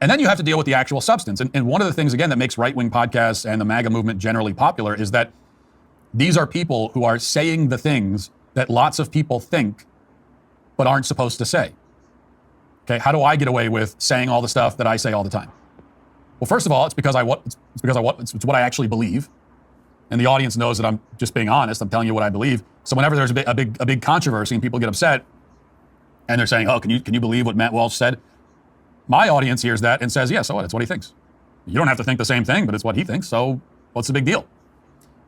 And then you have to deal with the actual substance. And one of the things, again, that makes right-wing podcasts and the MAGA movement generally popular is that these are people who are saying the things that lots of people think but aren't supposed to say. Okay, how do I get away with saying all the stuff that I say all the time? Well, first of all, it's what I actually believe. And the audience knows that I'm just being honest. I'm telling you what I believe. So whenever there's a big controversy and people get upset and they're saying, "Oh, can you believe what Matt Walsh said?" My audience hears that and says, "Yeah, so what? It's what he thinks. You don't have to think the same thing, but it's what he thinks. So what's the big deal?"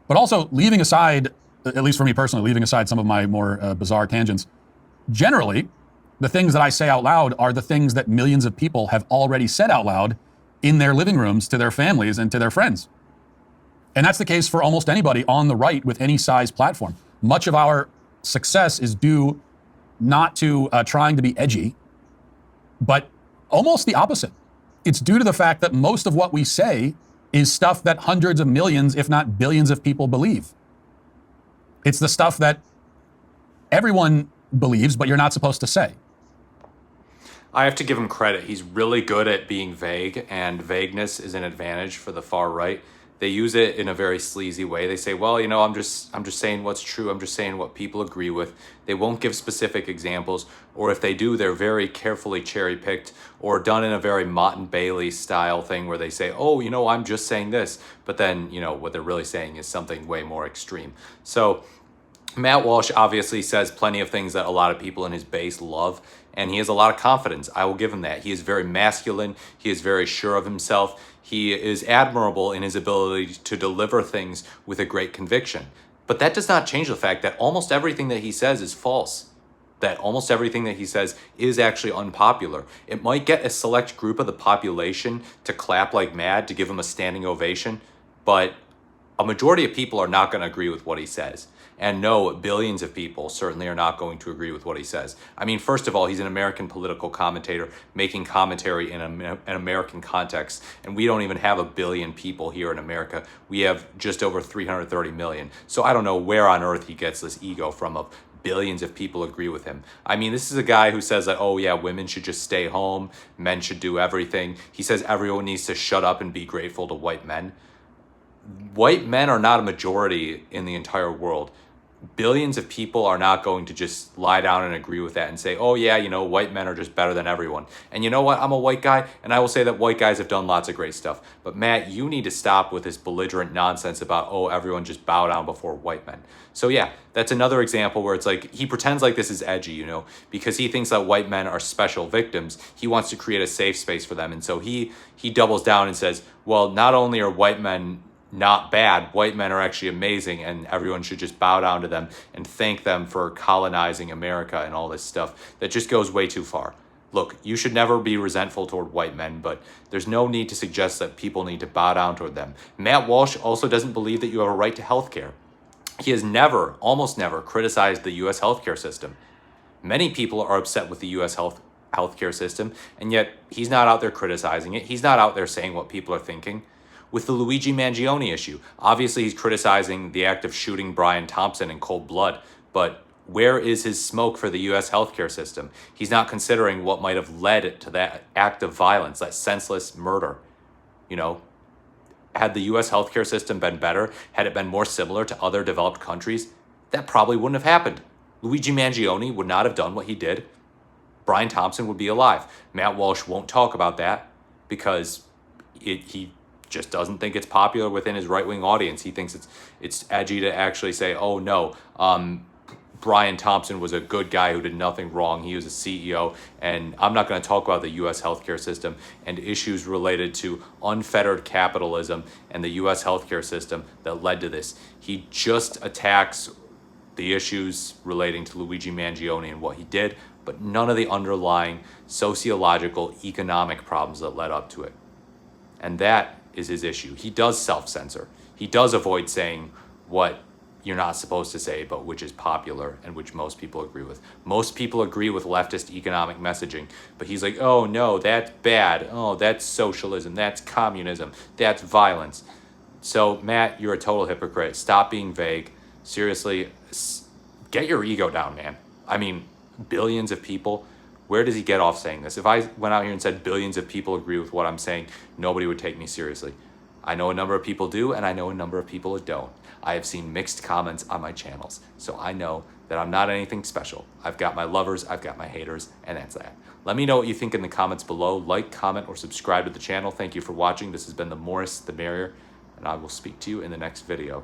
But also leaving aside, at least for me personally, leaving aside some of my more bizarre tangents, generally, the things that I say out loud are the things that millions of people have already said out loud in their living rooms to their families and to their friends. And that's the case for almost anybody on the right with any size platform. Much of our success is due not to trying to be edgy, but almost the opposite. It's due to the fact that most of what we say is stuff that hundreds of millions, if not billions of people believe. It's the stuff that everyone believes, but you're not supposed to say. I have to give him credit. He's really good at being vague, and vagueness is an advantage for the far right. They use it in a very sleazy way. They say, well, I'm just saying what's true. I'm just saying what people agree with. They won't give specific examples, or if they do, they're very carefully cherry-picked or done in a very Mott and Bailey style thing where they say, oh, I'm just saying this. But then, what they're really saying is something way more extreme. So Matt Walsh obviously says plenty of things that a lot of people in his base love, and he has a lot of confidence. I will give him that. He is very masculine. He is very sure of himself. He is admirable in his ability to deliver things with a great conviction. But that does not change the fact that almost everything that he says is false. That almost everything that he says is actually unpopular. It might get a select group of the population to clap like mad to give him a standing ovation, but a majority of people are not going to agree with what he says. And no, billions of people certainly are not going to agree with what he says. I mean, first of all, he's an American political commentator making commentary in an American context. And we don't even have a billion people here in America. We have just over 330 million. So I don't know where on earth he gets this ego from of billions of people agree with him. I mean, this is a guy who says that, oh yeah, women should just stay home. Men should do everything. He says everyone needs to shut up and be grateful to white men. White men are not a majority in the entire world. Billions of people are not going to just lie down and agree with that and say, oh yeah, white men are just better than everyone. And you know what? I'm a white guy, and I will say that white guys have done lots of great stuff. But Matt, you need to stop with this belligerent nonsense about, oh, everyone just bow down before white men. So yeah, that's another example where it's like he pretends like this is edgy, because he thinks that white men are special victims. He wants to create a safe space for them. And so he doubles down and says, well, not only are white men not bad, white men are actually amazing, and everyone should just bow down to them and thank them for colonizing America and all this stuff. That just goes way too far. Look, you should never be resentful toward white men, but there's no need to suggest that people need to bow down toward them. Matt Walsh also doesn't believe that you have a right to health care. He has almost never criticized the U.S. healthcare system. Many people are upset with the U.S. healthcare system, and yet he's not out there criticizing it. He's not out there saying what people are thinking. With the Luigi Mangione issue, obviously he's criticizing the act of shooting Brian Thompson in cold blood, but where is his smoke for the U.S. healthcare system? He's not considering what might have led to that act of violence, that senseless murder. Had the U.S. healthcare system been better, had it been more similar to other developed countries, that probably wouldn't have happened. Luigi Mangione would not have done what he did. Brian Thompson would be alive. Matt Walsh won't talk about that because he just doesn't think it's popular within his right-wing audience. He thinks it's edgy to actually say, oh no, Brian Thompson was a good guy who did nothing wrong. He was a CEO, and I'm not going to talk about the U.S. healthcare system and issues related to unfettered capitalism and the U.S. healthcare system that led to this. He just attacks the issues relating to Luigi Mangione and what he did, but none of the underlying sociological, economic problems that led up to it. And that is his issue. He does self-censor. He does avoid saying what you're not supposed to say, but which is popular and which most people agree with. Most people agree with leftist economic messaging, but he's like, oh no, that's bad. Oh, that's socialism. That's communism. That's violence. So Matt, you're a total hypocrite. Stop being vague. Seriously, get your ego down, man. I mean, billions of people. Where does he get off saying this? If I went out here and said billions of people agree with what I'm saying, nobody would take me seriously. I know a number of people do, and I know a number of people that don't. I have seen mixed comments on my channels, so I know that I'm not anything special. I've got my lovers, I've got my haters, and that's that. Let me know what you think in the comments below. Like, comment, or subscribe to the channel. Thank you for watching. This has been the Morris the Merrier, and I will speak to you in the next video.